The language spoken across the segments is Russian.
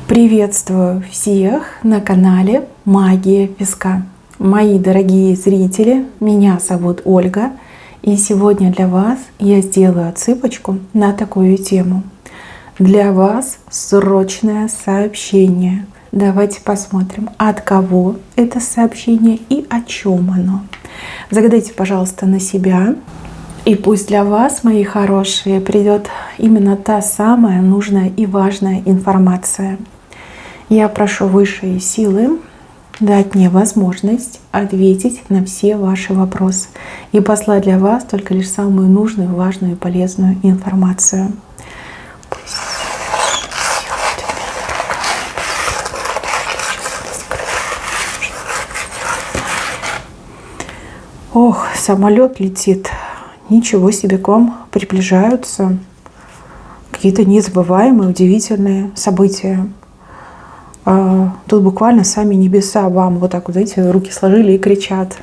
Приветствую всех на канале Магия Песка. Мои дорогие зрители, меня зовут Ольга, и сегодня для вас я сделаю отсыпочку на такую тему. Для вас срочное сообщение. Давайте посмотрим, от кого это сообщение и о чем оно. Загадайте, пожалуйста, на себя. И пусть для вас, мои хорошие, придет именно та самая нужная и важная информация. Я прошу высшие силы дать мне возможность ответить на все ваши вопросы и послать для вас только лишь самую нужную, важную и полезную информацию. Ох, самолет летит. Ничего себе, к вам приближаются какие-то незабываемые, удивительные события. Тут буквально сами небеса вам вот так вот, знаете, руки сложили и кричат: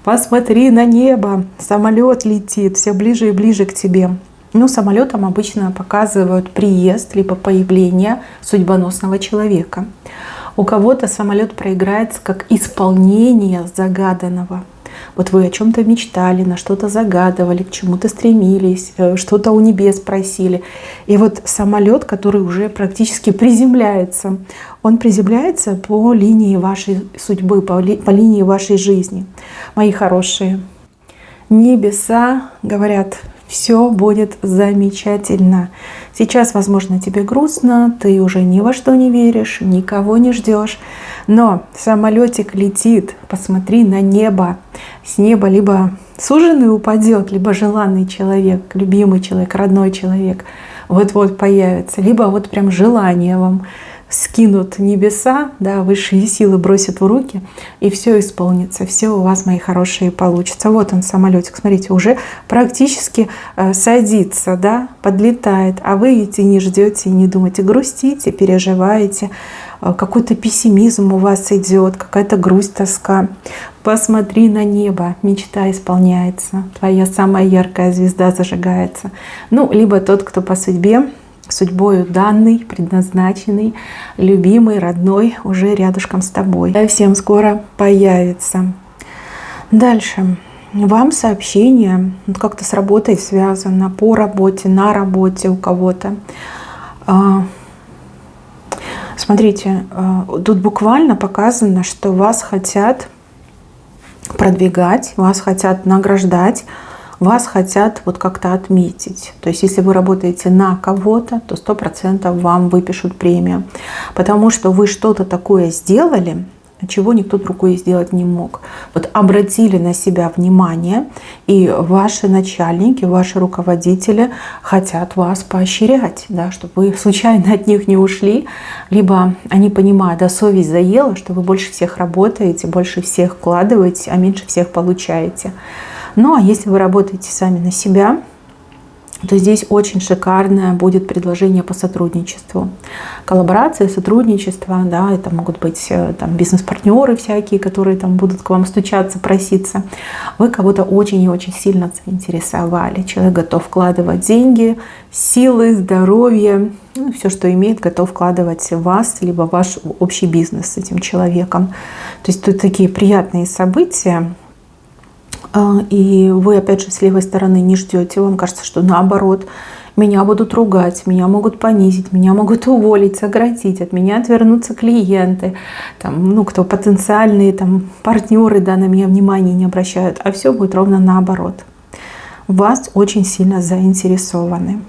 посмотри на небо, самолет летит все ближе и ближе к тебе. Ну, самолетом обычно показывают приезд либо появление судьбоносного человека. У кого-то самолет проиграется как исполнение загаданного. Вот вы о чем-то мечтали, на что-то загадывали, к чему-то стремились, что-то у небес просили. И вот самолет, который уже практически приземляется, он приземляется по линии вашей судьбы, по линии вашей жизни. Мои хорошие, небеса говорят: все будет замечательно. Сейчас, возможно, тебе грустно, ты уже ни во что не веришь, никого не ждешь. Но самолетик летит, посмотри на небо. С неба либо суженый упадет, либо желанный человек, любимый человек, родной человек вот-вот появится. Либо вот прям желание вам скинут небеса, да, высшие силы бросят в руки, и все исполнится, все у вас, мои хорошие, получится. Вот он, самолетик, смотрите, уже практически садится, да, подлетает, а вы идти не ждете, не думаете, грустите, переживаете, какой-то пессимизм у вас идет, какая-то грусть, тоска. Посмотри на небо, мечта исполняется, твоя самая яркая звезда зажигается. Ну, либо тот, кто по судьбою данный, предназначенный, любимый, родной, уже рядышком с тобой. Совсем скоро появится. Дальше. Вам сообщение как-то с работой связано, по работе, на работе у кого-то. Смотрите, тут буквально показано, что вас хотят продвигать, вас хотят награждать, вас хотят вот как-то отметить. То есть если вы работаете на кого-то, то 100% вам выпишут премию. Потому что вы что-то такое сделали, чего никто другой сделать не мог. Вот обратили на себя внимание, и ваши начальники, ваши руководители хотят вас поощрять, да, чтобы вы случайно от них не ушли, либо они понимают, да, совесть заела, что вы больше всех работаете, больше всех вкладываете, а меньше всех получаете. Ну а если вы работаете сами на себя, то здесь очень шикарное будет предложение по сотрудничеству. Коллаборация, сотрудничество, да, это могут быть там бизнес-партнеры всякие, которые там будут к вам стучаться, проситься. Вы кого-то очень и очень сильно заинтересовали. Человек готов вкладывать деньги, силы, здоровье, ну, все, что имеет, готов вкладывать в вас, либо в ваш общий бизнес с этим человеком. То есть тут такие приятные события. И вы, опять же, с левой стороны не ждете. Вам кажется, что наоборот, меня будут ругать, меня могут понизить, меня могут уволить, сократить, от меня отвернутся клиенты, там, ну, кто потенциальные там, партнеры, да, на меня внимания не обращают. А все будет ровно наоборот. Вас очень сильно заинтересованы.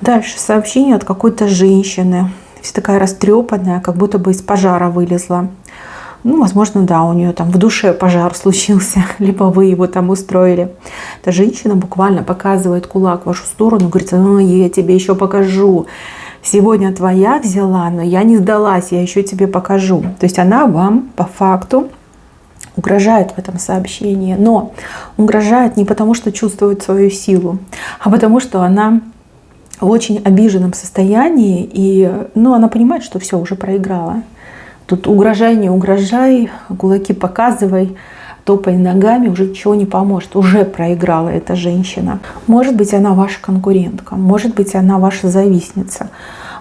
Дальше сообщение от какой-то женщины. Вся такая растрепанная, как будто бы из пожара вылезла. Ну, возможно, да, у нее там в душе пожар случился, либо вы его там устроили. Эта женщина буквально показывает кулак в вашу сторону, говорит: ну, я тебе еще покажу. Сегодня твоя взяла, но я не сдалась, я еще тебе покажу. То есть она вам по факту угрожает в этом сообщении. Но угрожает не потому, что чувствует свою силу, а потому что она в очень обиженном состоянии, и ну, она понимает, что все, уже проиграла. Тут угрожай, не угрожай, кулаки показывай, топай ногами, уже ничего не поможет. Уже проиграла эта женщина. Может быть, она ваша конкурентка, может быть, она ваша завистница,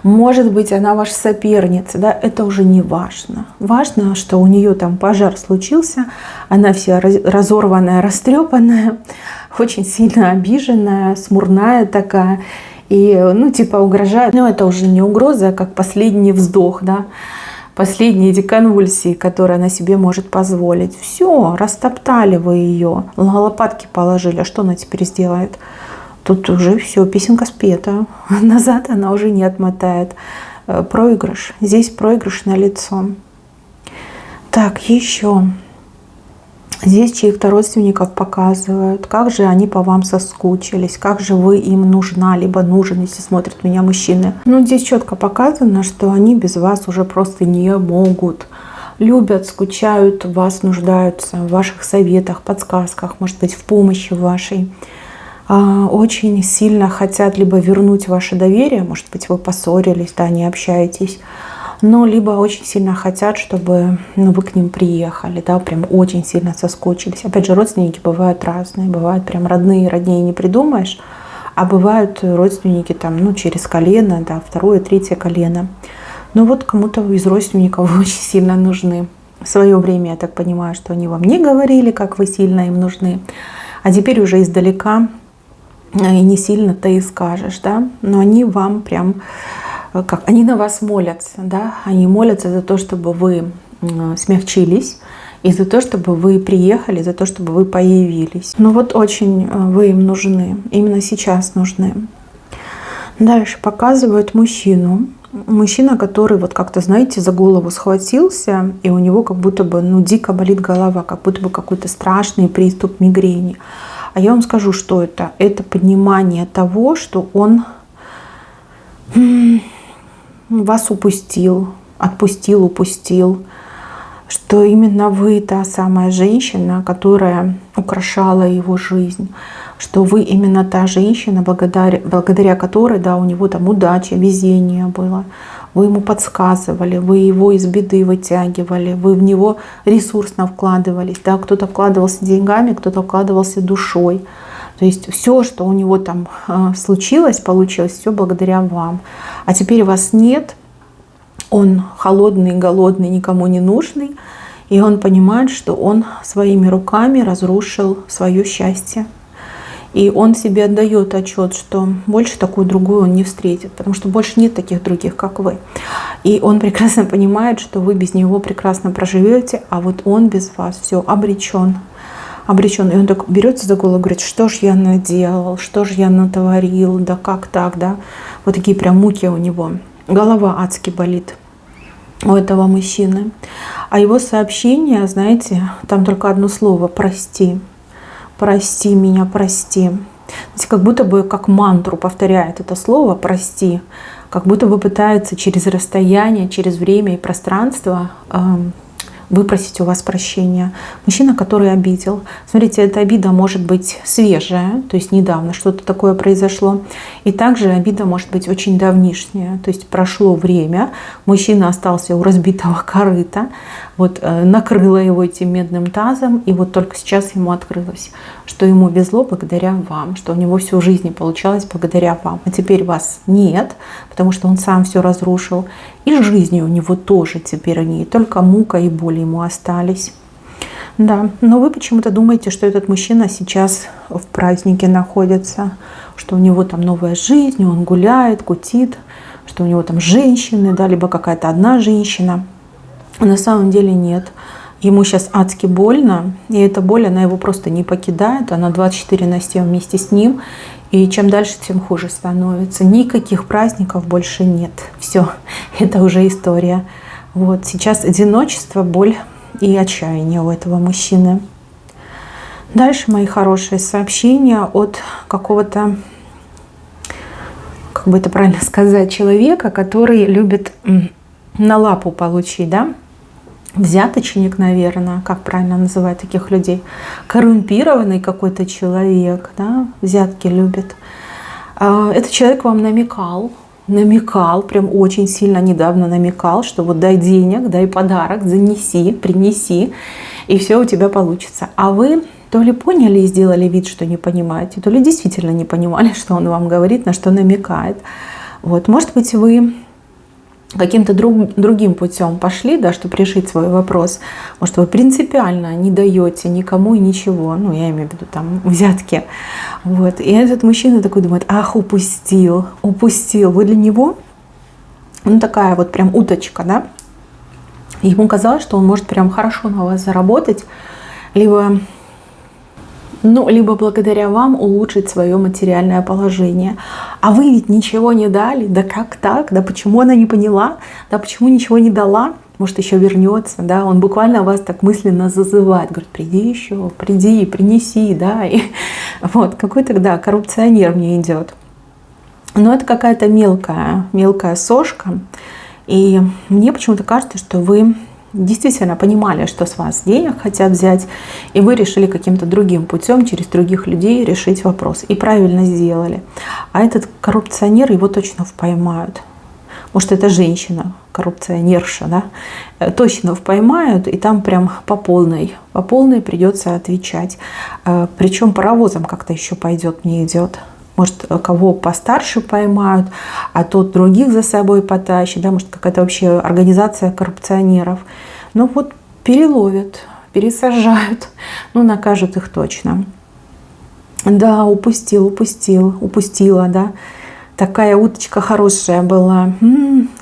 Может быть, она ваша соперница, да, это уже не важно. Важно, что у нее там пожар случился, она вся разорванная, растрепанная, очень сильно обиженная, смурная такая, и, ну, типа угрожает. Но это уже не угроза, а как последний вздох, да, последние эти конвульсии, которые она себе может позволить. Все, растоптали вы ее, на лопатки положили, а что она теперь сделает? Тут уже все, песенка спета. Назад она уже не отмотает. Проигрыш. Здесь проигрыш налицо. Так, еще. Здесь чьих-то родственников показывают, как же они по вам соскучились, как же вы им нужна, либо нужен, если смотрят меня мужчины. Ну, здесь четко показано, что они без вас уже просто не могут. Любят, скучают, в вас нуждаются, в ваших советах, подсказках, может быть, в помощи вашей. Очень сильно хотят либо вернуть ваше доверие, может быть, вы поссорились, да, не общаетесь, но либо очень сильно хотят, чтобы вы к ним приехали, да, прям очень сильно соскучились. Опять же, родственники бывают разные, бывают прям родные, роднее не придумаешь, а бывают родственники там, ну, через колено, да, второе, третье колено. Но вот кому-то из родственников вы очень сильно нужны. В свое время, я так понимаю, что они вам не говорили, как вы сильно им нужны, а теперь уже издалека и не сильно-то и скажешь, да, но они вам прям, как, они на вас молятся, да, они молятся за то, чтобы вы смягчились, и за то, чтобы вы приехали, за то, чтобы вы появились. Ну вот очень вы им нужны, именно сейчас нужны. Дальше показывают мужчину. Мужчина, который вот как-то, знаете, за голову схватился, и у него как будто бы, ну, дико болит голова, как будто бы какой-то страшный приступ мигрени. А я вам скажу, что это. Это понимание того, что он вас упустил, отпустил, упустил. Что именно вы та самая женщина, которая украшала его жизнь. Что вы именно та женщина, благодаря которой, да, у него там удача, везение было. Вы ему подсказывали, вы его из беды вытягивали, вы в него ресурсно вкладывались. Да? Кто-то вкладывался деньгами, кто-то вкладывался душой. То есть все, что у него там случилось, получилось, все благодаря вам. А теперь вас нет, он холодный, голодный, никому не нужный. И он понимает, что он своими руками разрушил свое счастье. И он себе отдает отчет, что больше такую другую он не встретит, потому что больше нет таких других, как вы. И он прекрасно понимает, что вы без него прекрасно проживете, а вот он без вас все обречен. Обречен. И он так берется за голову и говорит, что ж я наделал, что ж я натворил, да как так, да. Вот такие прям муки у него. Голова адски болит у этого мужчины. А его сообщение, знаете, там только одно слово: прости. Прости меня, прости. Знаете, как будто бы как мантру повторяет это слово «прости», как будто бы пытается через расстояние, через время и пространство выпросить у вас прощения. Мужчина, который обидел. Смотрите, эта обида может быть свежая, то есть недавно что-то такое произошло. И также обида может быть очень давнишняя. То есть прошло время, мужчина остался у разбитого корыта, вот накрыло его этим медным тазом, и вот только сейчас ему открылось, что ему везло благодаря вам, что у него всю жизнь получалось благодаря вам. А теперь вас нет, потому что он сам все разрушил. И жизни у него тоже теперь нет, только мука и боль ему остались. Да, но вы почему-то думаете, что этот мужчина сейчас в празднике находится, что у него там новая жизнь, он гуляет, кутит, что у него там женщины, да, либо какая-то одна женщина. А на самом деле нет. Ему сейчас адски больно, и эта боль, она его просто не покидает, она 24/7 вместе с ним. И чем дальше, тем хуже становится. Никаких праздников больше нет. Все, это уже история. Вот сейчас одиночество, боль и отчаяние у этого мужчины. Дальше, мои хорошие, сообщения от какого-то, как бы это правильно сказать, человека, который любит на лапу получить, да? Взяточник, наверное, как правильно называть таких людей, коррумпированный какой-то человек, да, взятки любит. Этот человек вам намекал, прям очень сильно недавно намекал, что вот дай денег, дай подарок, занеси, принеси, и все у тебя получится. А вы то ли поняли и сделали вид, что не понимаете, то ли действительно не понимали, что он вам говорит, на что намекает. Вот, может быть, вы каким-то другим путем пошли, да, чтобы решить свой вопрос. Может, вы принципиально не даете никому и ничего, ну, я имею в виду там взятки. Вот. И этот мужчина такой думает: ах, упустил. Вы для него, ну, такая вот прям уточка, да. Ему казалось, что он может прям хорошо на вас заработать, либо благодаря вам улучшить свое материальное положение. А вы ведь ничего не дали. Да как так? Да почему она не поняла? Да почему ничего не дала? Может, еще вернется, да? Он буквально вас так мысленно зазывает. Говорит: приди еще, приди, принеси, да? И вот какой тогда коррупционер мне идет. Но это какая-то мелкая сошка. И мне почему-то кажется, что вы действительно понимали, что с вас денег хотят взять, и вы решили каким-то другим путем, через других людей решить вопрос. И правильно сделали. А этот коррупционер, его точно поймают. Может, это женщина, коррупционерша, да? Точно поймают, и там прям по полной придется отвечать. Причем паровозом как-то еще пойдет, мне идет. Может, кого постарше поймают, а тот других за собой потащит. Да? Может, какая-то вообще организация коррупционеров. Ну вот переловят, пересажают, ну накажут их точно. Да, упустила, да. Такая уточка хорошая была.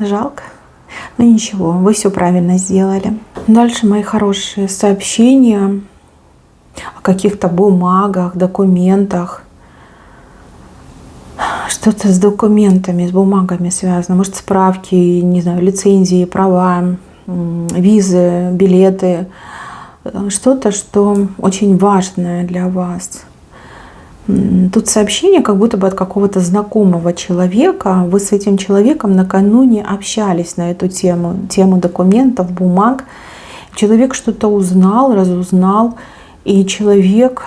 Жалко. Ну ничего, вы все правильно сделали. Дальше, мои хорошие, сообщения о каких-то бумагах, документах. Что-то с документами, с бумагами связано. Может, справки, не знаю, лицензии, права, визы, билеты. Что-то, что очень важное для вас. Тут сообщение как будто бы от какого-то знакомого человека. Вы с этим человеком накануне общались на эту тему документов, бумаг. Человек что-то узнал, разузнал. И человек,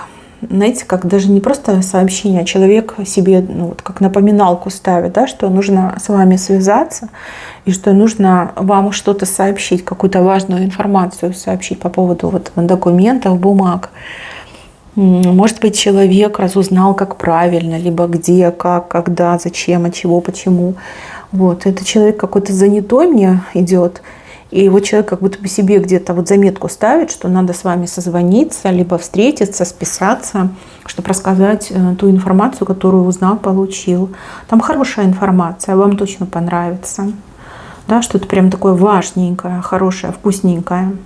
знаете, как даже не просто сообщение, а человек себе, ну, вот как напоминалку ставит, да, что нужно с вами связаться и что нужно вам что-то сообщить, какую-то важную информацию сообщить по поводу вот документов, бумаг. Может быть, человек разузнал, как правильно, либо где, как, когда, зачем, от чего, почему. Вот. Этот человек какой-то занятой мне идет. И вот человек как будто бы себе где-то вот заметку ставит, что надо с вами созвониться, либо встретиться, списаться, чтобы рассказать ту информацию, которую узнал, получил. Там хорошая информация, вам точно понравится. Да, что-то прям такое важненькое, хорошее, вкусненькое.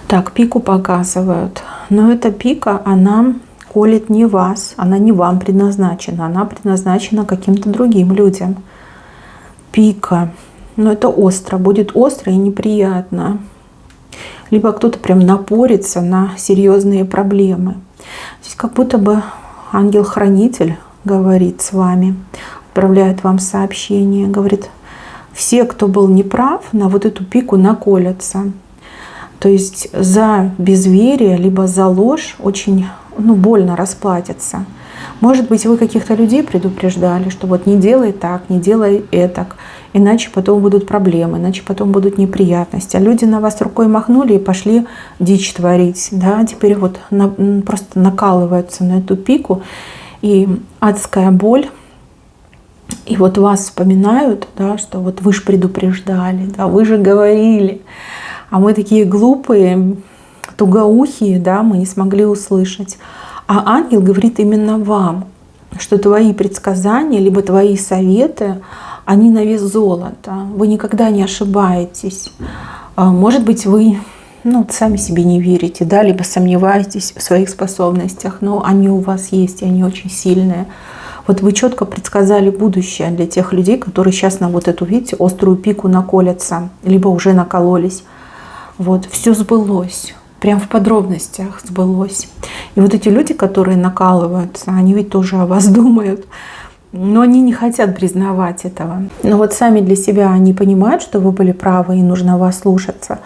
Так, пику показывают. Но эта пика, она колет не вас, она не вам предназначена, она предназначена каким-то другим людям. Пика. Но это остро, будет остро и неприятно. Либо кто-то прям напорится на серьезные проблемы. Здесь как будто бы ангел-хранитель говорит с вами, отправляет вам сообщение, говорит: все, кто был неправ, на вот эту пику наколятся. То есть за безверие, либо за ложь очень больно расплатятся. Может быть, вы каких-то людей предупреждали, что вот не делай так, не делай этак, иначе потом будут проблемы, иначе потом будут неприятности. А люди на вас рукой махнули и пошли дичь творить. Да? Теперь вот просто накалываются на эту пику, и адская боль. И вот вас вспоминают, да, что вот вы же предупреждали, да, вы же говорили. А мы такие глупые, тугоухие, да, мы не смогли услышать. А ангел говорит именно вам, что твои предсказания, либо твои советы, они на вес золота. Вы никогда не ошибаетесь. Может быть, вы сами себе не верите, да, либо сомневаетесь в своих способностях, но они у вас есть, и они очень сильные. Вот вы четко предсказали будущее для тех людей, которые сейчас на вот эту, видите, острую пику наколятся, либо уже накололись. Вот, все сбылось, прям в подробностях сбылось. И вот эти люди, которые накалываются, они ведь тоже о вас думают, но они не хотят признавать этого. Но вот сами для себя они понимают, что вы были правы и нужно вас слушаться,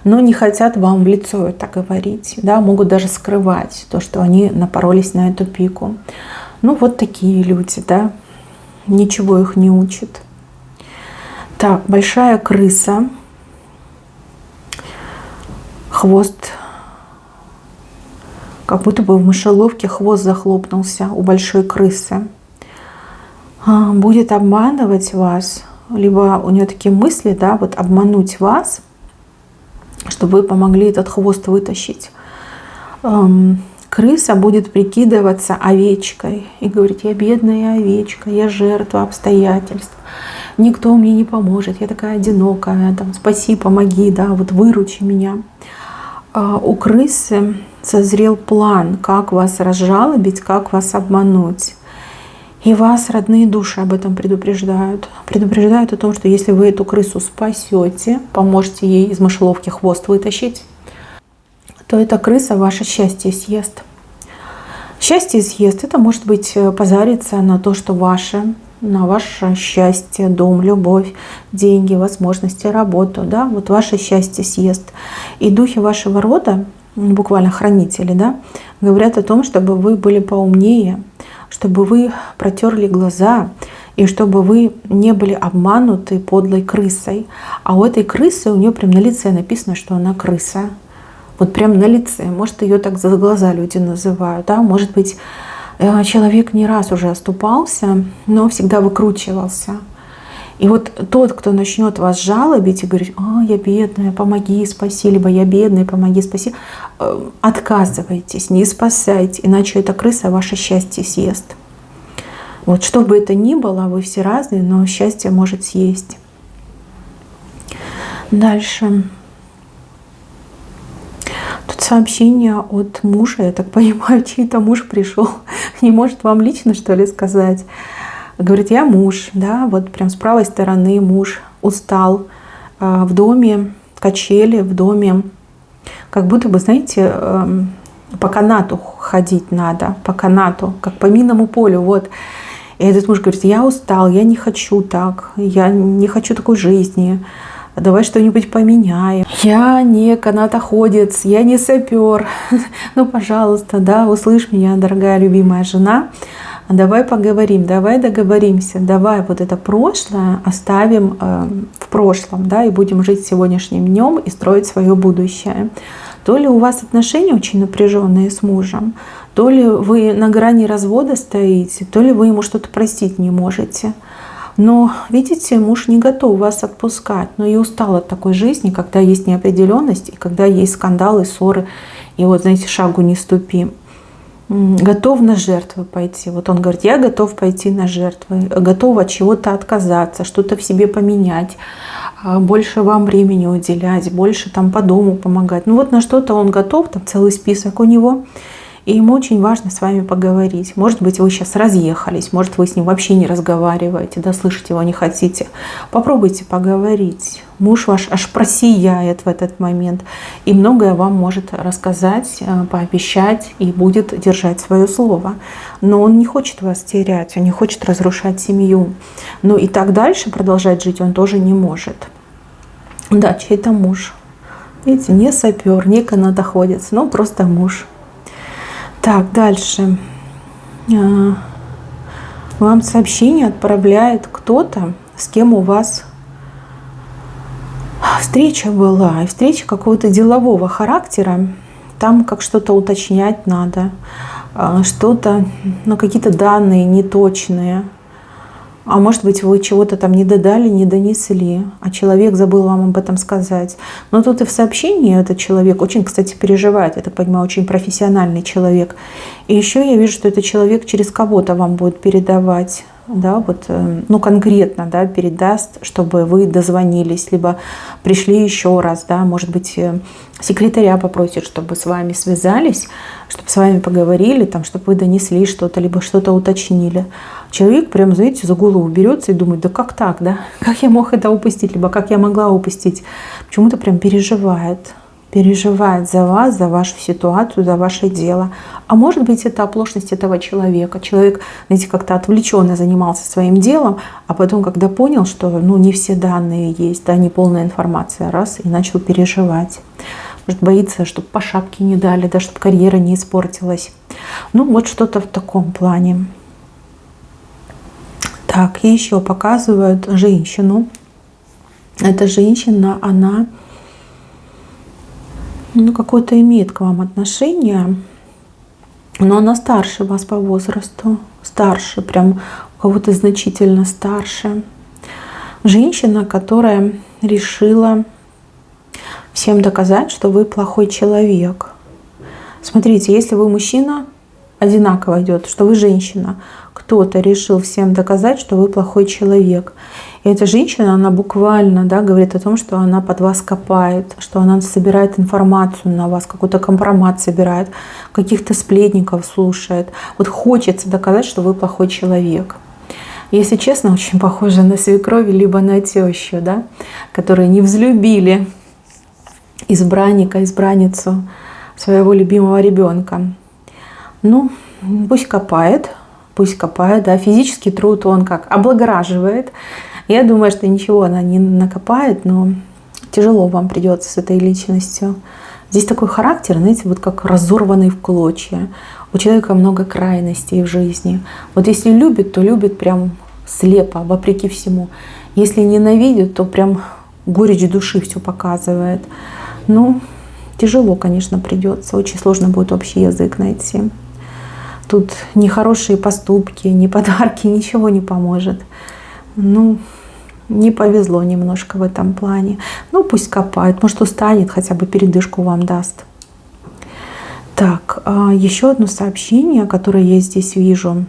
но не хотят вам в лицо это говорить, да, могут даже скрывать то, что они напоролись на эту пику. Вот такие люди, да, ничего их не учит. Так, большая крыса. Хвост, как будто бы в мышеловке хвост захлопнулся у большой крысы. Будет обманывать вас, либо у нее такие мысли, да, вот обмануть вас, чтобы вы помогли этот хвост вытащить. Крыса будет прикидываться овечкой и говорить: я бедная овечка, я жертва обстоятельств, никто мне не поможет, я такая одинокая, там, спаси, помоги, да, вот выручи меня. У крысы созрел план, как вас разжалобить, как вас обмануть. И вас родные души об этом предупреждают. Предупреждают о том, что если вы эту крысу спасете, поможете ей из мышеловки хвост вытащить, то эта крыса ваше счастье съест. Счастье съест — это может быть позариться на то, что ваше, на ваше счастье, дом, любовь, деньги, возможности, работу. Да? Вот ваше счастье съест. И духи вашего рода, буквально хранители, да, говорят о том, чтобы вы были поумнее, чтобы вы протерли глаза, и чтобы вы не были обмануты подлой крысой. А у этой крысы, у нее прям на лице написано, что она крыса. Вот прям на лице. Может, ее так за глаза люди называют. Да? Может быть, человек не раз уже оступался, но всегда выкручивался. И вот тот, кто начнет вас жалобить и говорить: я бедная, помоги, спаси, либо я бедный, помоги, спаси, отказывайтесь, не спасайте, иначе эта крыса ваше счастье съест. Вот что бы это ни было, вы все разные, но счастье может съесть. Дальше. Тут сообщение от мужа, я так понимаю, чей-то муж пришел, не может вам лично, что ли, сказать. Говорит: я муж, да, вот прям с правой стороны муж устал, в доме качели, в доме, как будто бы, знаете, по канату ходить надо, по канату, как по минному полю, вот. И этот муж говорит: я устал, я не хочу так, я не хочу такой жизни, давай что-нибудь поменяем. Я не канатоходец, я не сапер, ну, пожалуйста, да, услышь меня, дорогая любимая жена. Давай поговорим, давай договоримся, давай вот это прошлое оставим в прошлом, да, и будем жить сегодняшним днем и строить свое будущее. То ли у вас отношения очень напряженные с мужем, то ли вы на грани развода стоите, то ли вы ему что-то простить не можете. Но, видите, муж не готов вас отпускать, но и устал от такой жизни, когда есть неопределенность, и когда есть скандалы, ссоры, и вот, знаете, шагу не ступи. Готов на жертвы пойти. Вот он говорит: я готов пойти на жертвы, готов от чего-то отказаться, что-то в себе поменять, больше вам времени уделять, больше там по дому помогать. Ну вот на что-то он готов, там целый список у него. И ему очень важно с вами поговорить. Может быть, вы сейчас разъехались, может, вы с ним вообще не разговариваете, да, слышать его не хотите. Попробуйте поговорить. Муж ваш аж просияет в этот момент. И многое вам может рассказать, пообещать и будет держать свое слово. Но он не хочет вас терять, он не хочет разрушать семью. Но и так дальше продолжать жить он тоже не может. Да, чей-то муж. Видите, не сапер, не канатоходец, но просто муж. Так, дальше. Вам сообщение отправляет кто-то, с кем у вас встреча была. И встреча какого-то делового характера. Там как что-то уточнять надо. Что-то, ну, какие-то данные неточные. А может быть, вы чего-то там не додали, не донесли, а человек забыл вам об этом сказать. Но тут и в сообщении этот человек очень, кстати, переживает. Я так понимаю, очень профессиональный человек. И еще я вижу, что этот человек через кого-то вам будет передавать, да, вот, ну, конкретно, да, передаст, чтобы вы дозвонились, либо пришли еще раз, да, может быть, секретаря попросит, чтобы с вами связались, чтобы с вами поговорили, там, чтобы вы донесли что-то, либо что-то уточнили. Человек прям, знаете, за голову берется и думает: да как так, да? Как я мог это упустить, либо как я могла упустить? Почему-то прям переживает за вас, за вашу ситуацию, за ваше дело. А может быть, это оплошность этого человека. Человек, знаете, как-то отвлеченно занимался своим делом, а потом, когда понял, что, ну, не все данные есть, да, не полная информация, раз, и начал переживать. Может, боится, чтобы по шапке не дали, да, чтобы карьера не испортилась. Ну, вот что-то в таком плане. Так, и еще показывают женщину. Эта женщина, она, ну, какое-то имеет к вам отношение, но она старше вас по возрасту, старше, прям у кого-то значительно старше. Женщина, которая решила всем доказать, что вы плохой человек. Смотрите, если вы мужчина, одинаково идет, что вы женщина. Кто-то решил всем доказать, что вы плохой человек. И эта женщина, она буквально, да, говорит о том, что она под вас копает, что она собирает информацию на вас, какой-то компромат собирает, каких-то сплетников слушает. Вот хочется доказать, что вы плохой человек. Если честно, очень похоже на свекрови либо на тещу, да, которые не взлюбили избранника, избранницу своего любимого ребенка. Ну, пусть копает, да, физический труд он как облагораживает. Я думаю, что ничего она не накопает, но тяжело вам придется с этой личностью. Здесь такой характер, знаете, вот как разорванный в клочья. У человека много крайностей в жизни. Вот если любит, то любит прям слепо, вопреки всему. Если ненавидит, то прям горечь души все показывает. Ну, тяжело, конечно, придется. Очень сложно будет общий язык найти. Тут ни хорошие поступки, ни подарки, ничего не поможет. Ну, не повезло немножко в этом плане. Ну, пусть копает, может устанет, хотя бы передышку вам даст. Так, еще одно сообщение, которое я здесь вижу.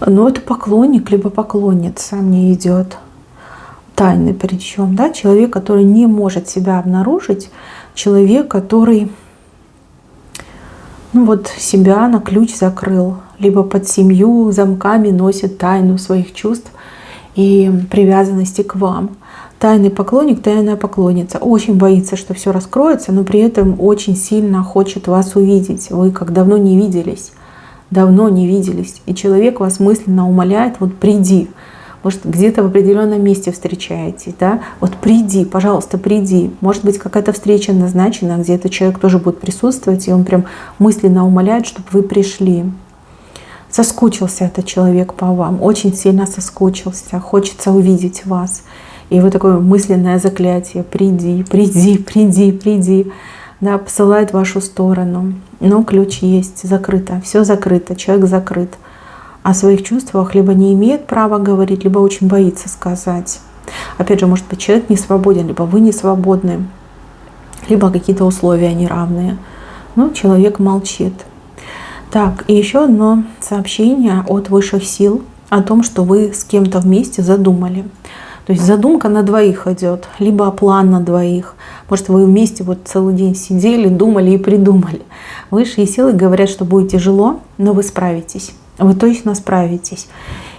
Ну, это поклонник, либо поклонница мне идет. Тайны причем, да, человек, который не может себя обнаружить, человек, который, ну вот, себя на ключ закрыл, либо под семью замками носит тайну своих чувств и привязанности к вам. Тайный поклонник, тайная поклонница очень боится, что все раскроется, но при этом очень сильно хочет вас увидеть. Вы как давно не виделись, и человек вас мысленно умоляет: вот приди. Может, где-то в определенном месте встречаетесь, да? Вот приди, пожалуйста, приди. Может быть, какая-то встреча назначена, где этот человек тоже будет присутствовать, и он прям мысленно умоляет, чтобы вы пришли. Соскучился этот человек по вам, очень сильно соскучился, хочется увидеть вас. И вот такое мысленное заклятие: приди, приди, приди, приди, да, посылает в вашу сторону. Но ключ есть, закрыто, все закрыто, человек закрыт. О своих чувствах либо не имеет права говорить, либо очень боится сказать. Опять же, может быть, человек не свободен, либо вы не свободны, либо какие-то условия неравные. Но человек молчит. Так, и еще одно сообщение от высших сил о том, что вы с кем-то вместе задумали. То есть задумка на двоих идет, либо план на двоих. Может, вы вместе вот целый день сидели, думали и придумали. Высшие силы говорят, что будет тяжело, но вы справитесь. Вы точно справитесь.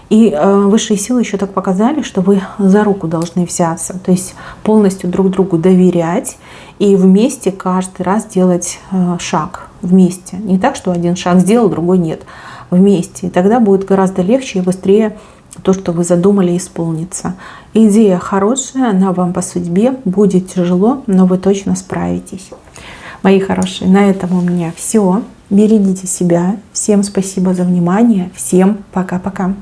И высшие силы еще так показали, что вы за руку должны взяться. То есть полностью друг другу доверять и вместе каждый раз делать шаг. Вместе. Не так, что один шаг сделал, другой нет. Вместе. И тогда будет гораздо легче и быстрее то, что вы задумали, исполнится. Идея хорошая, она вам по судьбе. Будет тяжело, но вы точно справитесь. Мои хорошие, на этом у меня все. Берегите себя. Всем спасибо за внимание. Всем пока-пока.